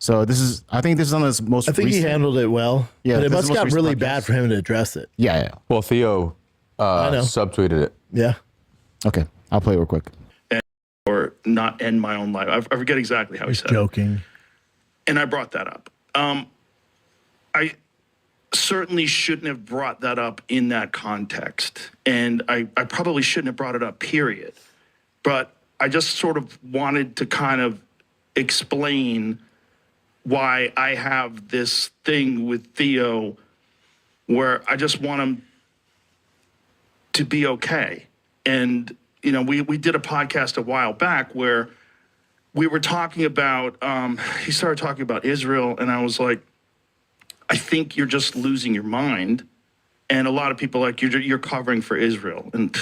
So I think this is on his most. I think recent. he handled it well. Yeah, but it this must is the got most really recent bad podcast. for him to address it. Yeah. Well, Theo I know. subtweeted it. Yeah. Okay, I'll play it real quick. Or not end my own life. I forget exactly how he said Joking. it. And I brought that up. I certainly shouldn't have brought that up in that context. And I probably shouldn't have brought it up, period. But I just sort of wanted to kind of explain why I have this thing with Theo where I just want him to be okay. And, you know, we did a podcast a while back where we were talking about, he started talking about Israel, and I was like, I think you're just losing your mind. And a lot of people are like, you're covering for Israel. And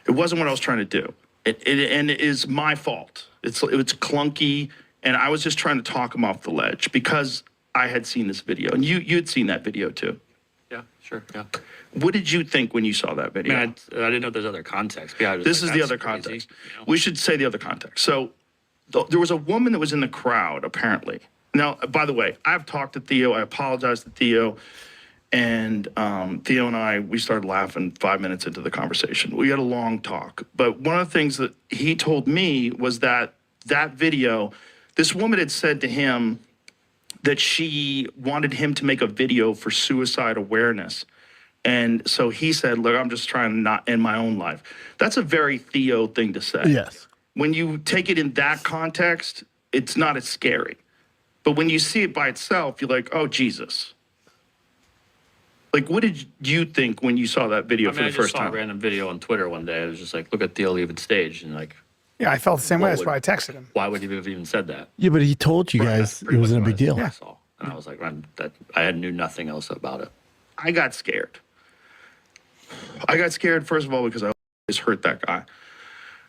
it wasn't what I was trying to do. And it is my fault. It's clunky, and I was just trying to talk him off the ledge because I had seen this video. And you had seen that video too. Yeah, sure, yeah. What did you think when you saw that video? I mean, I didn't know there's other context. Yeah, This is the other context. You know? We should say the other context. So there was a woman that was in the crowd, apparently. Now, by the way, I've talked to Theo. I apologize to Theo. And Theo and I, we started laughing 5 minutes into the conversation. We had a long talk. But one of the things that he told me was that video, this woman had said to him that she wanted him to make a video for suicide awareness. And so he said, look, I'm just trying to not end my own life. That's a very Theo thing to say. Yes. When you take it in that context, it's not as scary. But when you see it by itself, you're like, oh, Jesus. Like, what did you think when you saw that video for the first I time? saw a random video on Twitter one day. I was just like, look at Theo leaving stage. And like, Yeah, I felt the same way. What That's would- why I texted him. why would he have even said that? Yeah, but he told you Right, guys that's it pretty wasn't a much big deal. what I saw. And I was like, I knew nothing else about it. I got scared. I got scared, first of all, because I always hurt that guy.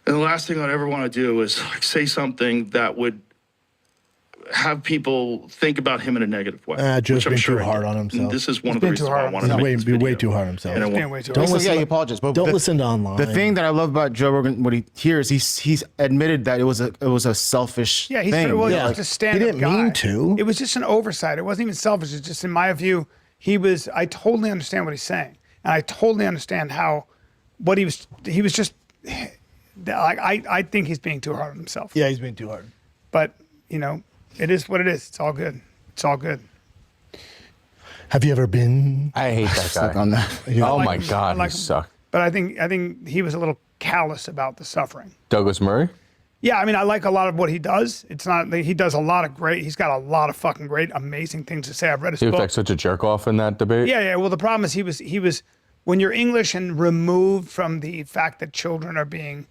And the last thing I'd ever want to do is like, say something that would have people think about him in a negative way. Joe's which I'm being sure too he hard did. on himself. And this is one He's of the being too reasons why hard I on wanted to He's make way, this be way video. too hard on himself. And I He's want- being way too Don't hard. listen. Yeah, he apologized. But Don't listen to online. The thing that I love about Joe Rogan, what he hears, he's admitted that it was a selfish Yeah, he's thing. well, Yeah. he's just a stand-up He didn't guy. mean to. It was just an oversight. It wasn't even selfish. It's just, in my view, I totally understand what he's saying. And I totally understand what he was just, like, I think he's being too hard on himself. Yeah, he's being too hard. But, you know, it is what it is. It's all good. It's all good. Have you ever been? I hate that Stuck guy. on that. Oh like my him. God, I like he him. sucked. But I think he was a little callous about the suffering. Douglas Murray? Yeah, I mean, I like a lot of what he does. It's not, he does a lot of great, he's got a lot of fucking great, amazing things to say. I've read his He was book. like such a jerk off in that debate. Yeah. Well, the problem is he was, when you're English and removed from the fact that children are being,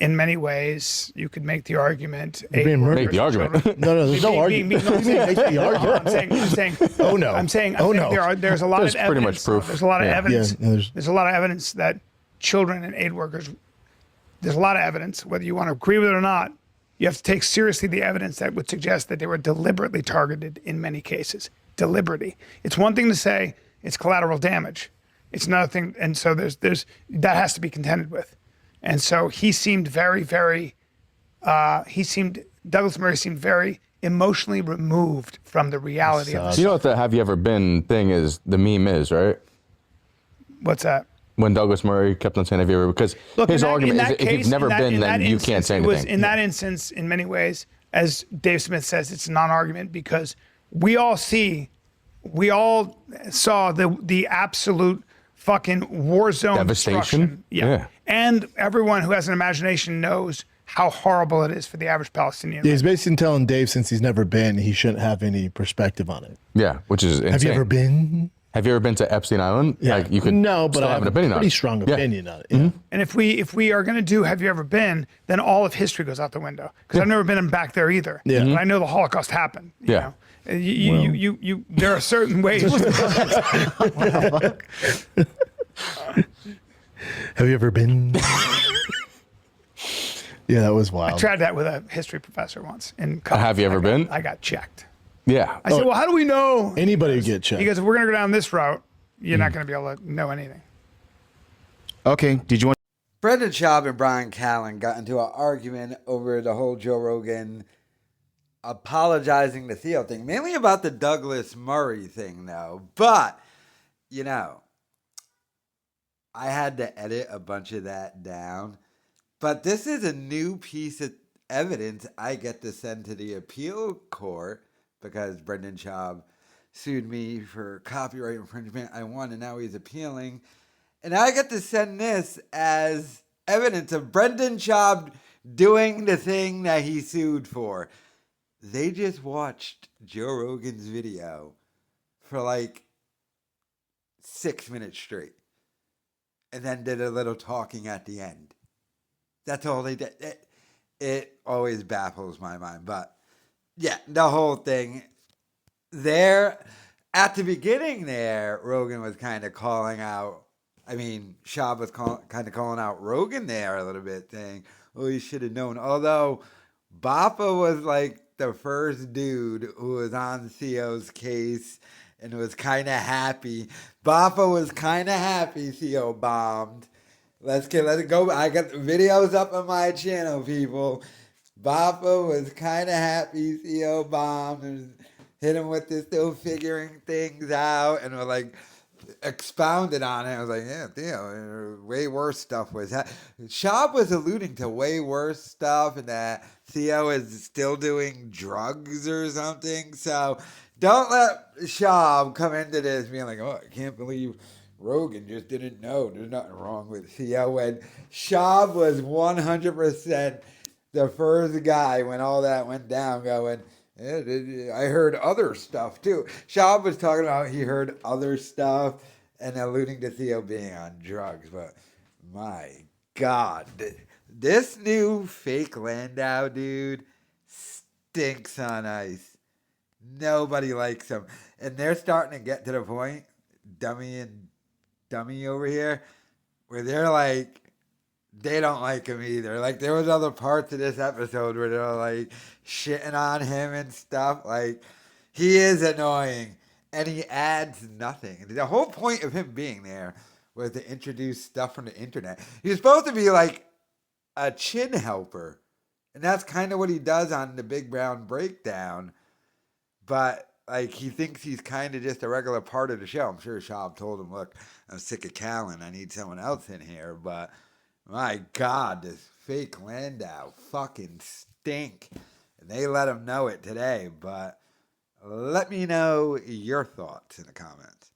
in many ways, you could make the argument. being murdered. Make the argument. No, there's no Being- argument. being- What do you mean make the argument? I'm saying. Oh, no. I'm saying. Oh, no. There's a lot There's of pretty evidence. much proof. There's a lot of Yeah. evidence. Yeah, there's- there's a lot of evidence that children and aid workers. There's a lot of evidence, whether you want to agree with it or not. You have to take seriously the evidence that would suggest that they were deliberately targeted in many cases. Deliberately. It's one thing to say it's collateral damage. It's another thing, and so there's that has to be contended with. And so he seemed Douglas Murray seemed very emotionally removed from the reality of this. You know what the "Have you ever been" thing is? The meme is, right? What's that? When Douglas Murray kept on saying "Have you ever?" Because Look, his in that- argument in is that if case- you've never in that- been, in then that you instance, can't say it was, anything. in that instance, in many ways, as Dave Smith says, it's a non-argument because we all saw the absolute fucking war zone Devastation? destruction. Yeah. And everyone who has an imagination knows how horrible it is for the average Palestinian. Yeah, he's basically telling Dave since he's never been, he shouldn't have any perspective on it. Yeah, which is insane. Have you ever been? Have you ever been to Epstein Island? Yeah. Like you could No, but still I have an opinion a on pretty it. strong Yeah. opinion on it. Yeah. And if we are going to do Have You Ever Been, then all of history goes out the window. Because I've never been back there either. Yeah. But I know the Holocaust happened. You Yeah. know? You there are certain ways. Have you ever been? Yeah, that was wild. I tried that with a history professor once in college. Have you ever been? I got checked. Yeah. I said, well, how do we know? Anybody would get checked. He goes, if we're going to go down this route, you're not going to be able to know anything. Okay, did you want? Brendan Schaub and Bryan Callen got into an argument over the whole Joe Rogan apologizing to Theo thing, mainly about the Douglas Murray thing, though. But, you know, I had to edit a bunch of that down. But this is a new piece of evidence I get to send to the appeal court because Brendan Schaub sued me for copyright infringement. I won, and now he's appealing. And I get to send this as evidence of Brendan Schaub doing the thing that he sued for. They just watched Joe Rogan's video for like 6 minutes straight and then did a little talking at the end. That's all they did. It always baffles my mind. But yeah, the whole thing there at the beginning there, Rogan was kind of calling out. I mean, Schaub was kind of calling out Rogan there a little bit, saying, "Oh, you should have known." Although Bappa was like the first dude who was on Theo's case and was kind of happy. Bappa was kind of happy Theo bombed. Let it go. I got the videos up on my channel, people. Bappa was kind of happy Theo bombed and hit him with this still figuring things out and was like expounded on it. I was like, yeah, Theo, way worse stuff was that. Schaub was alluding to way worse stuff and that Theo is still doing drugs or something. So don't let Schaub come into this being like, oh, I can't believe Rogan just didn't know. There's nothing wrong with Theo. When Schaub was 100% the first guy when all that went down going, I heard other stuff too. Schaub was talking about he heard other stuff and alluding to Theo being on drugs. But my God, this new fake Landau dude stinks on ice. Nobody likes him. And they're starting to get to the point, dummy and dummy over here, where they're like, they don't like him either. Like, there was other parts of this episode where they're like shitting on him and stuff. Like, he is annoying and he adds nothing. The whole point of him being there was to introduce stuff from the internet. He's supposed to be like a chin helper, and that's kind of what he does on the Big Brown Breakdown. But like, he thinks he's kind of just a regular part of the show. I'm sure Schaub told him, look, I'm sick of Callen. I need someone else in here. But my God, this fake Landau fucking stink. And they let him know it today. But let me know your thoughts in the comments.